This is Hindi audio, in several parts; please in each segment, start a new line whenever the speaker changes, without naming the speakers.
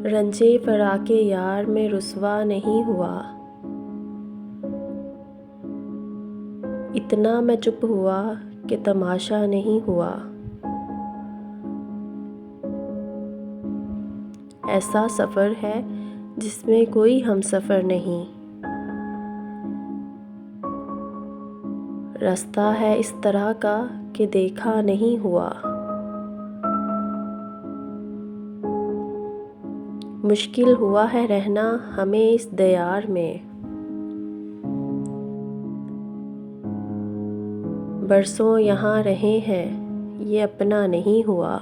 रंजे फराके यार में रुसवा नहीं हुआ। इतना मैं चुप हुआ कि तमाशा नहीं हुआ। ऐसा सफ़र है जिसमें कोई हमसफ़र नहीं। रास्ता है इस तरह का कि देखा नहीं हुआ। मुश्किल हुआ है रहना हमें इस दयार में। बरसों यहाँ रहे हैं ये अपना नहीं हुआ।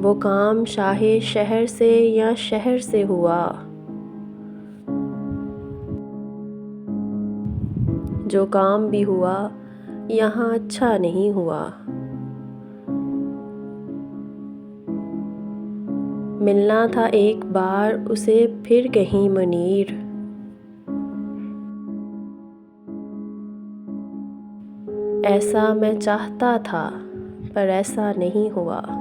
वो काम शाहे शहर से या शहर से हुआ। जो काम भी हुआ यहाँ अच्छा नहीं हुआ। मिलना था एक बार उसे फिर कहीं मुनीर। ऐसा मैं चाहता था पर ऐसा नहीं हुआ।